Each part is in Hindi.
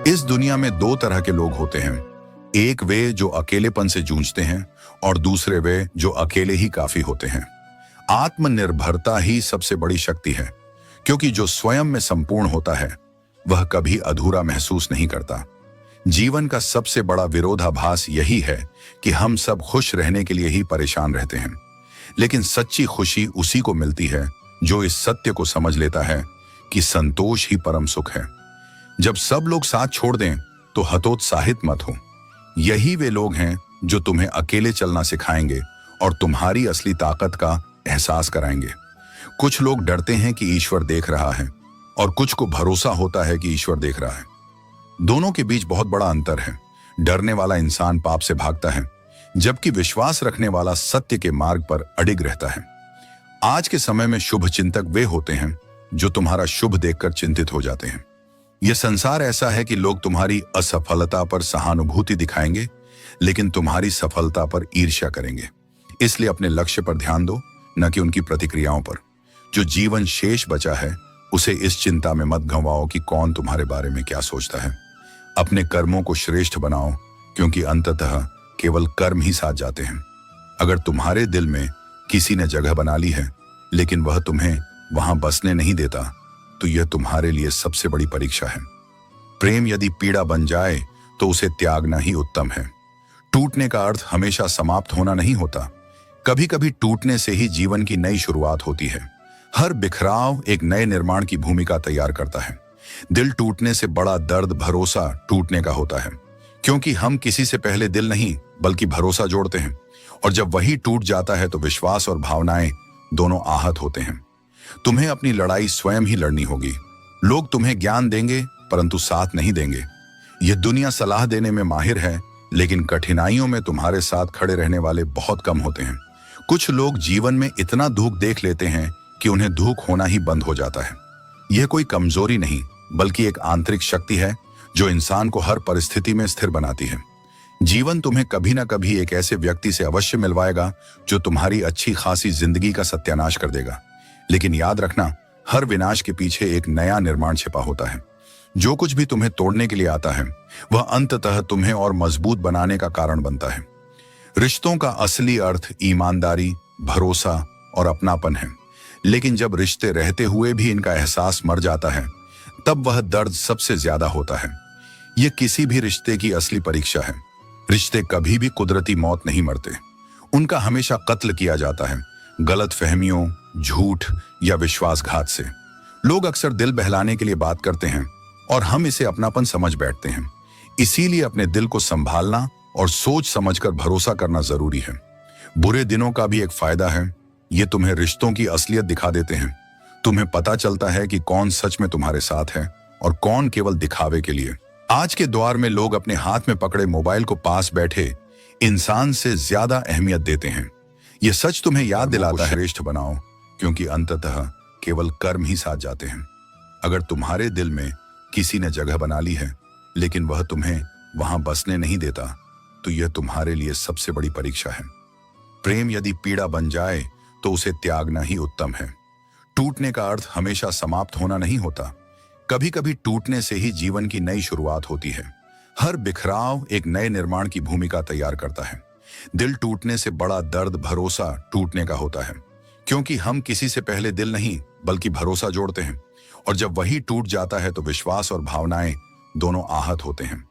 इस दुनिया में दो तरह के लोग होते हैं। एक वे जो अकेलेपन से जूझते हैं और दूसरे वे जो अकेले ही काफी होते हैं। आत्मनिर्भरता ही सबसे बड़ी शक्ति है, क्योंकि जो स्वयं में संपूर्ण होता है वह कभी अधूरा महसूस नहीं करता। जीवन का सबसे बड़ा विरोधाभास यही है कि हम सब खुश रहने के लिए ही परेशान रहते हैं, लेकिन सच्ची खुशी उसी को मिलती है जो इस सत्य को समझ लेता है कि संतोष ही परम सुख है। जब सब लोग साथ छोड़ दें तो हतोत्साहित मत हो। यही वे लोग हैं जो तुम्हें अकेले चलना सिखाएंगे और तुम्हारी असली ताकत का एहसास कराएंगे। कुछ लोग डरते हैं कि ईश्वर देख रहा है और कुछ को भरोसा होता है कि ईश्वर देख रहा है। दोनों के बीच बहुत बड़ा अंतर है। डरने वाला इंसान पाप से भागता है, जबकि विश्वास रखने वाला सत्य के मार्ग पर अडिग रहता है। आज के समय में शुभ चिंतक वे होते हैं जो तुम्हारा शुभ देखकर चिंतित हो जाते हैं। यह संसार ऐसा है कि लोग तुम्हारी असफलता पर सहानुभूति दिखाएंगे, लेकिन तुम्हारी सफलता पर ईर्ष्या करेंगे। इसलिए अपने लक्ष्य पर ध्यान दो, न कि उनकी प्रतिक्रियाओं पर। जो जीवन शेष बचा है उसे इस चिंता में मत गंवाओ कि कौन तुम्हारे बारे में क्या सोचता है। अपने कर्मों को श्रेष्ठ बनाओ, क्योंकि अंततः केवल कर्म ही साथ जाते हैं। अगर तुम्हारे दिल में किसी ने जगह बना ली है लेकिन वह तुम्हें वहां बसने नहीं देता, तो यह तुम्हारे लिए सबसे बड़ी परीक्षा है। प्रेम यदि पीड़ा बन जाए तो उसे त्यागना ही उत्तम है। टूटने का अर्थ हमेशा समाप्त होना नहीं होता। कभी कभी टूटने से ही जीवन की नई शुरुआत होती है। हर बिखराव एक नए निर्माण की भूमिका तैयार करता है। दिल टूटने से बड़ा दर्द भरोसा टूटने का होता है, क्योंकि हम किसी से पहले दिल नहीं बल्कि भरोसा जोड़ते हैं, और जब वही टूट जाता है तो विश्वास और भावनाएं दोनों आहत होते हैं। तुम्हें अपनी लड़ाई स्वयं ही लड़नी होगी। लोग तुम्हें ज्ञान देंगे परंतु साथ नहीं देंगे। यह दुनिया सलाह देने में माहिर है, लेकिन कठिनाइयों में तुम्हारे साथ खड़े रहने वाले बहुत कम होते हैं। कुछ लोग जीवन में इतना दुख देख लेते हैं कि उन्हें दुख होना ही बंद हो जाता है। यह कोई कमजोरी नहीं बल्कि एक आंतरिक शक्ति है जो इंसान को हर परिस्थिति में स्थिर बनाती है। जीवन तुम्हें कभी ना कभी एक ऐसे व्यक्ति से अवश्य मिलवाएगा जो तुम्हारी अच्छी खासी जिंदगी का सत्यानाश कर देगा, लेकिन याद रखना, हर विनाश के पीछे एक नया निर्माण छिपा होता है। जो कुछ भी तुम्हें तोड़ने के लिए आता है वह अंततः तुम्हें और मजबूत बनाने का कारण बनता है। रिश्तों का असली अर्थ ईमानदारी, भरोसा और अपनापन है, लेकिन जब रिश्ते रहते हुए भी इनका एहसास मर जाता है तब वह दर्द सबसे ज्यादा होता है। यह किसी भी रिश्ते की असली परीक्षा है। रिश्ते कभी भी कुदरती मौत नहीं मरते, उनका हमेशा कत्ल किया जाता है, गलत फहमियों, झूठ या विश्वासघात से। लोग अक्सर दिल बहलाने के लिए बात करते हैं और हम इसे अपनापन समझ बैठते हैं। इसीलिए अपने दिल को संभालना और सोच समझकर भरोसा करना जरूरी है। बुरे दिनों का भी एक फायदा है, ये तुम्हें रिश्तों की असलियत दिखा देते हैं। तुम्हें पता चलता है कि कौन सच में तुम्हारे साथ है और कौन केवल दिखावे के लिए। आज के दौर में लोग अपने हाथ में पकड़े मोबाइल को पास बैठे इंसान से ज्यादा अहमियत देते हैं। यह सच तुम्हें याद दिलाता है, श्रेष्ठ बनाओ, क्योंकि अंततः केवल कर्म ही साथ जाते हैं। अगर तुम्हारे दिल में किसी ने जगह बना ली है लेकिन वह तुम्हें वहां बसने नहीं देता, तो यह तुम्हारे लिए सबसे बड़ी परीक्षा है। प्रेम यदि पीड़ा बन जाए तो उसे त्यागना ही उत्तम है। टूटने का अर्थ हमेशा समाप्त होना नहीं होता। कभी कभी टूटने से ही जीवन की नई शुरुआत होती है। हर बिखराव एक नए निर्माण की भूमिका तैयार करता है। दिल टूटने से बड़ा दर्द भरोसा टूटने का होता है, क्योंकि हम किसी से पहले दिल नहीं बल्कि भरोसा जोड़ते हैं, और जब वही टूट जाता है तो विश्वास और भावनाएं दोनों आहत होते हैं।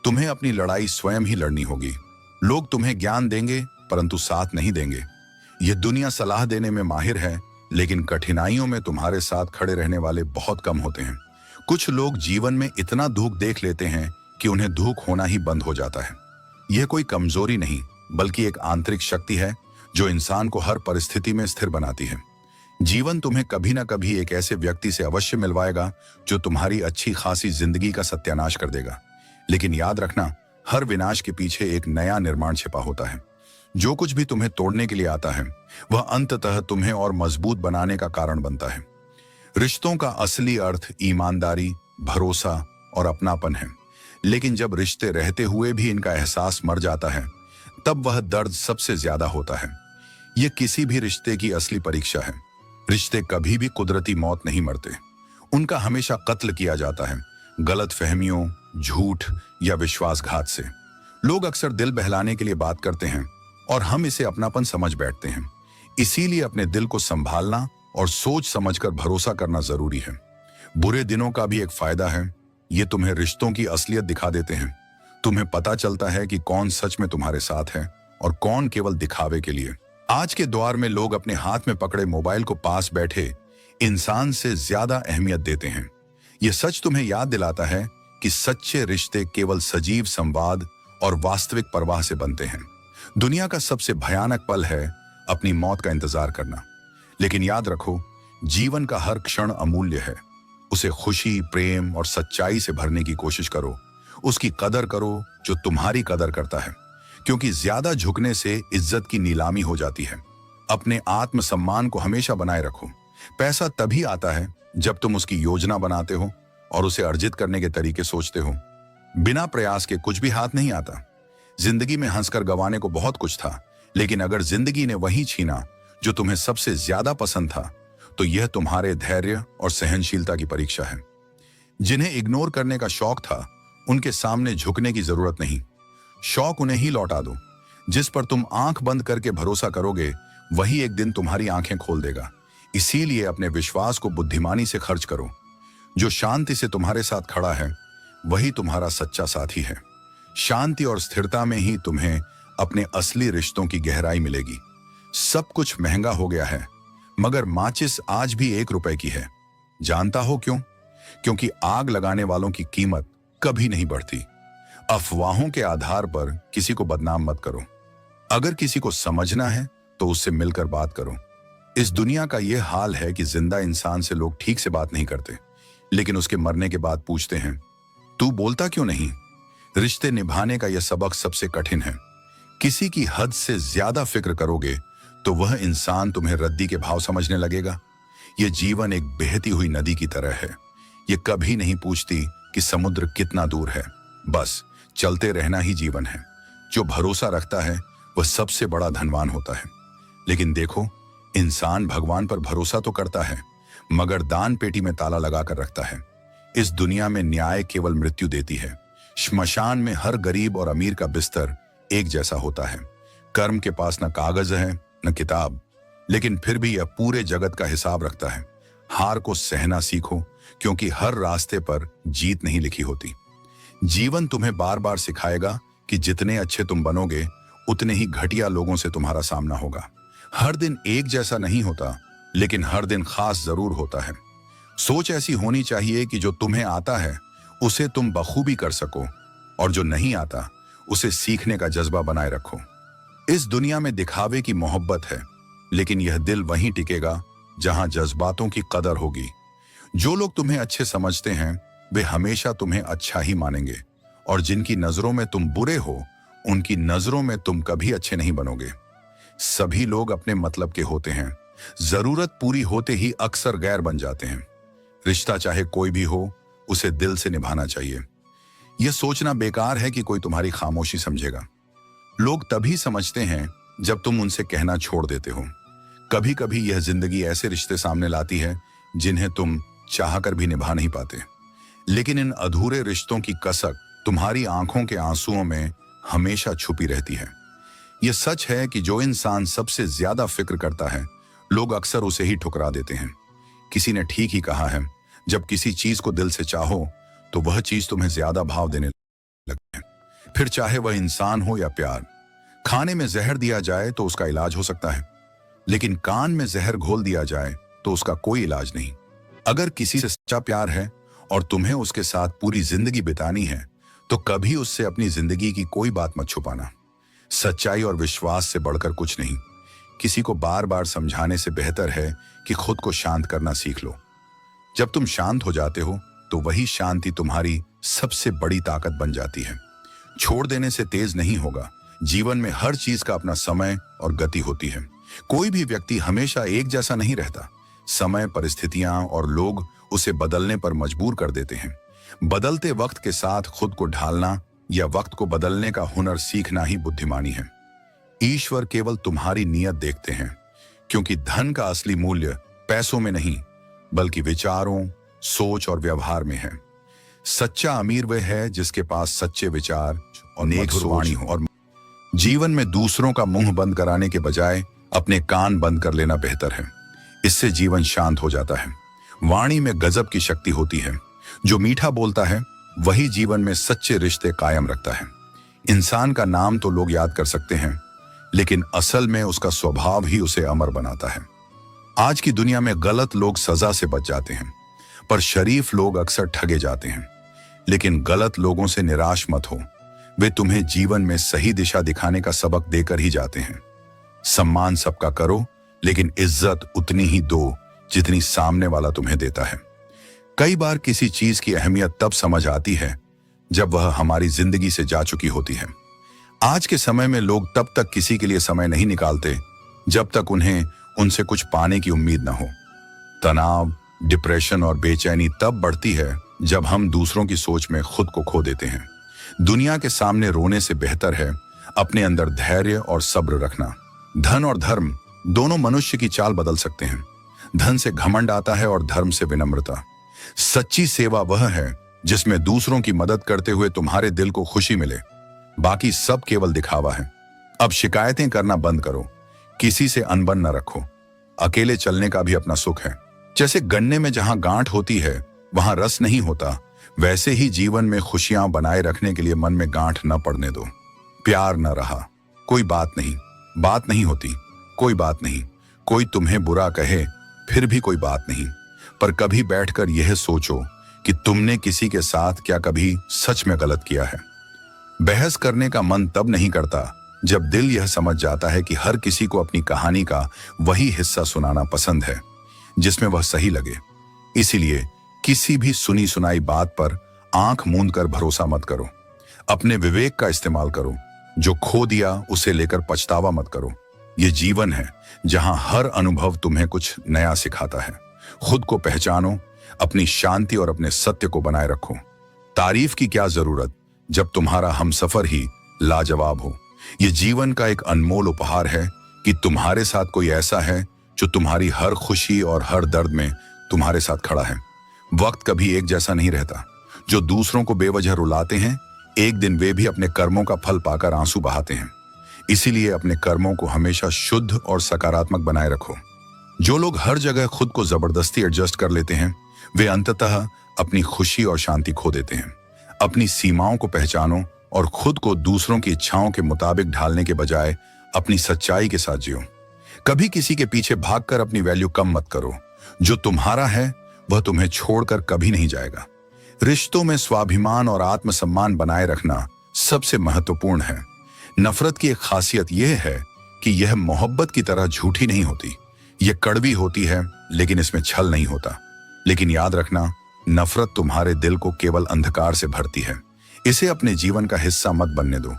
तुम्हें अपनी लड़ाई स्वयं ही लड़नी होगी। लोग तुम्हें ज्ञान देंगे परंतु साथ नहीं देंगे। यह दुनिया सलाह देने में माहिर है, लेकिन कठिनाइयों में तुम्हारे साथ खड़े रहने वाले बहुत कम होते हैं। कुछ लोग जीवन में इतना दुख देख लेते हैं कि उन्हें दुख होना ही बंद हो जाता है। यह कोई कमजोरी नहीं बल्कि एक आंतरिक शक्ति है जो इंसान को हर परिस्थिति में स्थिर बनाती है। जीवन तुम्हें कभी ना कभी एक ऐसे व्यक्ति से अवश्य मिलवाएगा जो तुम्हारी अच्छी खासी जिंदगी का सत्यानाश कर देगा, लेकिन याद रखना, हर विनाश के पीछे एक नया निर्माण छिपा होता है। जो कुछ भी तुम्हें तोड़ने के लिए आता है वह अंततः तुम्हें और मजबूत बनाने का कारण बनता है। रिश्तों का असली अर्थ ईमानदारी, भरोसा और अपनापन है, लेकिन जब रिश्ते रहते हुए भी इनका एहसास मर जाता है तब वह दर्द सबसे ज्यादा होता है। यह किसी भी रिश्ते की असली परीक्षा है। रिश्ते कभी भी कुदरती मौत नहीं मरते, उनका हमेशा कत्ल किया जाता है, गलत फहमियों, झूठ या विश्वासघात से। लोग अक्सर दिल बहलाने के लिए बात करते हैं और हम इसे अपनापन समझ बैठते हैं। इसीलिए अपने दिल को संभालना और सोच समझकर भरोसा करना जरूरी है। बुरे दिनों का भी एक फायदा है, ये तुम्हें रिश्तों की असलियत दिखा देते हैं। तुम्हें पता चलता है कि कौन सच में तुम्हारे साथ है और कौन केवल दिखावे के लिए। आज के दौर में लोग अपने हाथ में पकड़े मोबाइल को पास बैठे इंसान से ज्यादा अहमियत देते हैं। यह सच तुम्हें याद दिलाता है कि सच्चे रिश्ते केवल सजीव संवाद और वास्तविक परवाह से बनते हैं। दुनिया का सबसे भयानक पल है अपनी मौत का इंतजार करना। लेकिन याद रखो, जीवन का हर क्षण अमूल्य है। उसे खुशी, प्रेम और सच्चाई से भरने की कोशिश करो। उसकी कदर करो जो तुम्हारी कदर करता है, क्योंकि ज्यादा झुकने से इज्जत की नीलामी हो जाती है। अपने आत्मसम्मान को हमेशा बनाए रखो। पैसा तभी आता है जब तुम उसकी योजना बनाते हो और उसे अर्जित करने के तरीके सोचते हो। बिना प्रयास के कुछ भी हाथ नहीं आता। जिंदगी में हंसकर गंवाने को बहुत कुछ था, लेकिन अगर जिंदगी ने वही छीना जो तुम्हें सबसे ज्यादा पसंद था, तो यह तुम्हारे धैर्य और सहनशीलता की परीक्षा है। जिन्हें इग्नोर करने का शौक था, उनके सामने झुकने की जरूरत नहीं। शौक उन्हें ही लौटा दो। जिस पर तुम आंख बंद करके भरोसा करोगे, वही एक दिन तुम्हारी आंखें खोल देगा। इसीलिए अपने विश्वास को बुद्धिमानी से खर्च करो। जो शांति से तुम्हारे साथ खड़ा है, वही तुम्हारा सच्चा साथी है। शांति और स्थिरता में ही तुम्हें अपने असली रिश्तों की गहराई मिलेगी। सब कुछ महंगा हो गया है, मगर माचिस आज भी 1 रुपए की है। जानता हो क्यों? क्योंकि आग लगाने वालों की कीमत कभी नहीं बढ़ती। अफवाहों के आधार पर किसी को बदनाम मत करो। अगर किसी को समझना है तो उससे मिलकर बात करो। इस दुनिया का यह हाल है कि जिंदा इंसान से लोग ठीक से बात नहीं करते, लेकिन उसके मरने के बाद पूछते हैं, तू बोलता क्यों नहीं? रिश्ते निभाने का यह सबक सबसे कठिन है। किसी की हद से ज्यादा फिक्र करोगे तो वह इंसान तुम्हें रद्दी के भाव समझने लगेगा। यह जीवन एक बहती हुई नदी की तरह है। यह कभी नहीं पूछती कि समुद्र कितना दूर है। बस चलते रहना ही जीवन है। जो भरोसा रखता है वह सबसे बड़ा धनवान होता है। लेकिन देखो, इंसान भगवान पर भरोसा तो करता है, मगर दान पेटी में ताला लगाकर रखता है। इस दुनिया में न्याय केवल मृत्यु देती है। श्मशान में हर गरीब और अमीर का बिस्तर एक जैसा होता है। कर्म के पास न कागज है न किताब, लेकिन फिर भी यह पूरे जगत का हिसाब रखता है। हार को सहना सीखो, क्योंकि हर रास्ते पर जीत नहीं लिखी होती। जीवन तुम्हें बार बार सिखाएगा कि जितने अच्छे तुम बनोगे, उतने ही घटिया लोगों से तुम्हारा सामना होगा। हर दिन एक जैसा नहीं होता, लेकिन हर दिन खास जरूर होता है। सोच ऐसी होनी चाहिए कि जो तुम्हें आता है उसे तुम बखूबी कर सको, और जो नहीं आता उसे सीखने का जज्बा बनाए रखो। इस दुनिया में दिखावे की मोहब्बत है, लेकिन यह दिल वहीं टिकेगा जहां जज्बातों की कदर होगी। जो लोग तुम्हें अच्छे समझते हैं, वे हमेशा तुम्हें अच्छा ही मानेंगे, और जिनकी नजरों में तुम बुरे हो, उनकी नजरों में तुम कभी अच्छे नहीं बनोगे। सभी लोग अपने मतलब के होते हैं। जरूरत पूरी होते ही अक्सर गैर बन जाते हैं। रिश्ता चाहे कोई भी हो, उसे दिल से निभाना चाहिए। यह सोचना बेकार है कि कोई तुम्हारी खामोशी समझेगा। लोग तभी समझते हैं जब तुम उनसे कहना छोड़ देते हो। कभी कभी यह जिंदगी ऐसे रिश्ते सामने लाती है जिन्हें तुम चाहकर भी निभा नहीं पाते, लेकिन इन अधूरे रिश्तों की कसक तुम्हारी आंखों के आंसुओं में हमेशा छुपी रहती है। यह सच है कि जो इंसान सबसे ज्यादा फिक्र करता है, लोग अक्सर उसे ही ठुकरा देते हैं। किसी ने ठीक ही कहा है, जब किसी चीज को दिल से चाहो तो वह चीज तुम्हें ज्यादा भाव देने लगती है। फिर चाहे वह इंसान हो या प्यार। खाने में जहर दिया जाए तो उसका इलाज हो सकता है, लेकिन कान में जहर घोल दिया जाए तो उसका कोई इलाज नहीं। अगर किसी से सच्चा प्यार है और तुम्हें उसके साथ पूरी जिंदगी बितानी है, तो कभी उससे अपनी जिंदगी की कोई बात मत छुपाना। सच्चाई और विश्वास से बढ़कर कुछ नहीं। किसी को बार बार समझाने से बेहतर है कि खुद को शांत करना सीख लो। जब तुम शांत हो जाते हो, तो वही शांति तुम्हारी सबसे बड़ी ताकत बन जाती है। छोड़ देने से तेज नहीं होगा। जीवन में हर चीज का अपना समय और गति होती है। कोई भी व्यक्ति हमेशा एक जैसा नहीं रहता। समय, परिस्थितियां और लोग उसे बदलने पर मजबूर कर देते हैं। बदलते वक्त के साथ खुद को ढालना या वक्त को बदलने का हुनर सीखना ही बुद्धिमानी है। ईश्वर केवल तुम्हारी नीयत देखते हैं, क्योंकि धन का असली मूल्य पैसों में नहीं, बल्कि विचारों, सोच और व्यवहार में है। सच्चा अमीर वह है जिसके पास सच्चे विचार और नेक वाणी हो, और जीवन में दूसरों का मुंह बंद कराने के बजाय अपने कान बंद कर लेना बेहतर है। इससे जीवन शांत हो जाता है। वाणी में गजब की शक्ति होती है। जो मीठा बोलता है वही जीवन में सच्चे रिश्ते कायम रखता है। इंसान का नाम तो लोग याद कर सकते हैं, लेकिन असल में उसका स्वभाव ही उसे अमर बनाता है। आज की दुनिया में गलत लोग सजा से बच जाते हैं, पर शरीफ लोग अक्सर ठगे जाते हैं। लेकिन गलत लोगों से निराश मत हो, वे तुम्हें जीवन में सही दिशा दिखाने का सबक देकर ही जाते हैं। सम्मान सबका करो, लेकिन इज्जत उतनी ही दो जितनी सामने वाला तुम्हें देता है। कई बार किसी चीज की अहमियत तब समझ आती है जब वह हमारी जिंदगी से जा चुकी होती है। आज के समय में लोग तब तक किसी के लिए समय नहीं निकालते जब तक उन्हें उनसे कुछ पाने की उम्मीद न हो। तनाव, डिप्रेशन और बेचैनी तब बढ़ती है जब हम दूसरों की सोच में खुद को खो देते हैं। दुनिया के सामने रोने से बेहतर है अपने अंदर धैर्य और सब्र रखना। धन और धर्म दोनों मनुष्य की चाल बदल सकते हैं। धन से घमंड आता है और धर्म से विनम्रता। सच्ची सेवा वह है जिसमें दूसरों की मदद करते हुए तुम्हारे दिल को खुशी मिले। बाकी सब केवल दिखावा है। अब शिकायतें करना बंद करो, किसी से अनबन न रखो। अकेले चलने का भी अपना सुख है। जैसे गन्ने में जहां गांठ होती है वहां रस नहीं होता, वैसे ही जीवन में खुशियां बनाए रखने के लिए मन में गांठ न पड़ने दो। प्यार न रहा, कोई बात नहीं होती, कोई बात नहीं। कोई तुम्हें बुरा कहे फिर भी कोई बात नहीं, पर कभी बैठकर यह सोचो कि तुमने किसी के साथ क्या कभी सच में गलत किया है। बहस करने का मन तब नहीं करता जब दिल यह समझ जाता है कि हर किसी को अपनी कहानी का वही हिस्सा सुनाना पसंद है जिसमें वह सही लगे। इसीलिए किसी भी सुनी सुनाई बात पर आंख मूंद कर भरोसा मत करो। अपने विवेक का इस्तेमाल करो। जो खो दिया उसे लेकर पछतावा मत करो। ये जीवन है जहां हर अनुभव तुम्हें कुछ नया सिखाता है। खुद को पहचानो, अपनी शांति और अपने सत्य को बनाए रखो। तारीफ की क्या जरूरत जब तुम्हारा हमसफर ही लाजवाब हो। ये जीवन का एक अनमोल उपहार है कि तुम्हारे साथ कोई ऐसा है जो तुम्हारी हर खुशी और हर दर्द में तुम्हारे साथ खड़ा है। वक्त कभी एक जैसा नहीं रहता। जो दूसरों को बेवजह रुलाते हैं, एक दिन वे भी अपने कर्मों का फल पाकर आंसू बहाते हैं। इसीलिए अपने कर्मों को हमेशा शुद्ध और सकारात्मक बनाए रखो। जो लोग हर जगह खुद को जबरदस्ती एडजस्ट कर लेते हैं, वे अंततः अपनी खुशी और शांति खो देते हैं। अपनी सीमाओं को पहचानो और खुद को दूसरों की इच्छाओं के मुताबिक ढालने के बजाय अपनी सच्चाई के साथ जियो। कभी किसी के पीछे भागकर अपनी वैल्यू कम मत करो। जो तुम्हारा है वह तुम्हें छोड़कर कभी नहीं जाएगा। रिश्तों में स्वाभिमान और आत्मसम्मान बनाए रखना सबसे महत्वपूर्ण है। नफरत की एक खासियत यह है कि यह मोहब्बत की तरह झूठी नहीं होती। यह कड़वी होती है, लेकिन इसमें छल नहीं होता। लेकिन याद रखना, नफरत तुम्हारे दिल को केवल अंधकार से भरती है। इसे अपने जीवन का हिस्सा मत बनने दो।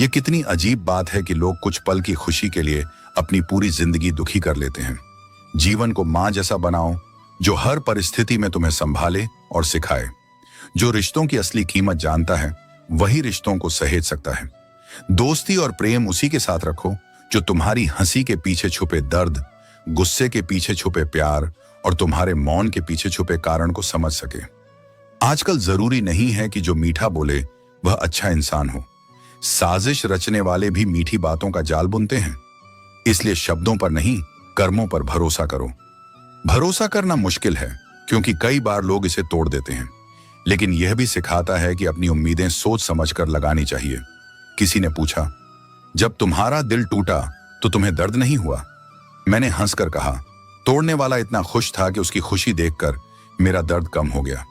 यह कितनी अजीब बात है कि लोग कुछ पल की खुशी के लिए अपनी पूरी जिंदगी दुखी कर लेते हैं। जीवन को मां जैसा बनाओ, जो हर परिस्थिति में तुम्हें संभाले और सिखाए। जो रिश्तों की असली कीमत जानता है, वही रिश्तों को सहेज सकता है। दोस्ती और प्रेम उसी के साथ रखो जो तुम्हारी हंसी के पीछे छुपे दर्द, गुस्से के पीछे छुपे प्यार और तुम्हारे मौन के पीछे छुपे कारण को समझ सके। आजकल जरूरी नहीं है कि जो मीठा बोले वह अच्छा इंसान हो। साजिश रचने वाले भी मीठी बातों का जाल बुनते हैं। इसलिए शब्दों पर नहीं, कर्मों पर भरोसा करो। भरोसा करना मुश्किल है क्योंकि कई बार लोग इसे तोड़ देते हैं, लेकिन यह भी सिखाता है कि अपनी उम्मीदें सोच समझकर लगानी चाहिए। किसी ने पूछा, जब तुम्हारा दिल टूटा तो तुम्हें दर्द नहीं हुआ? मैंने हंसकर कहा, तोड़ने वाला इतना खुश था कि उसकी खुशी देखकर मेरा दर्द कम हो गया।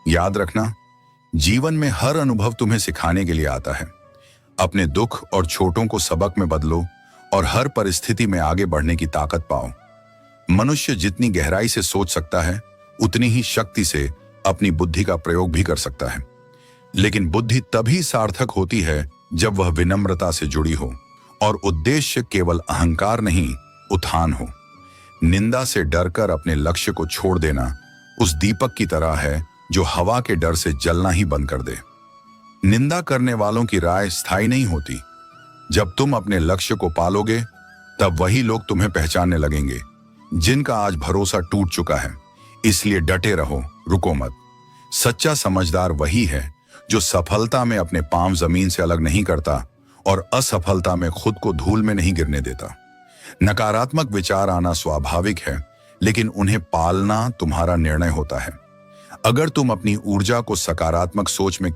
याद रखना, जीवन में हर अनुभव तुम्हें सिखाने के लिए आता है। अपने दुख और छोटों को सबक में बदलो और हर परिस्थिति में आगे बढ़ने की ताकत पाओ। मनुष्य जितनी गहराई से सोच सकता है, उतनी ही शक्ति से अपनी बुद्धि का प्रयोग भी कर सकता है। लेकिन बुद्धि तभी सार्थक होती है जब वह विनम्रता से जुड़ी हो और उद्देश्य केवल अहंकार नहीं, उत्थान हो। निंदा से डरकर अपने लक्ष्य को छोड़ देना उस दीपक की तरह है जो हवा के डर से जलना ही बंद कर दे। निंदा करने वालों की राय स्थायी नहीं होती। जब तुम अपने लक्ष्य को पालोगे, तब वही लोग तुम्हें पहचानने लगेंगे जिनका आज भरोसा टूट चुका है। इसलिए डटे रहो, रुको मत। सच्चा समझदार वही है जो सफलता में अपने पांव जमीन से अलग नहीं करता और असफलता में खुद को धूल में नहीं गिरने देता। नकारात्मक विचार आना स्वाभाविक है, लेकिन उन्हें पालना तुम्हारा निर्णय होता है। अगर तुम अपनी ऊर्जा को सकारात्मक सोच में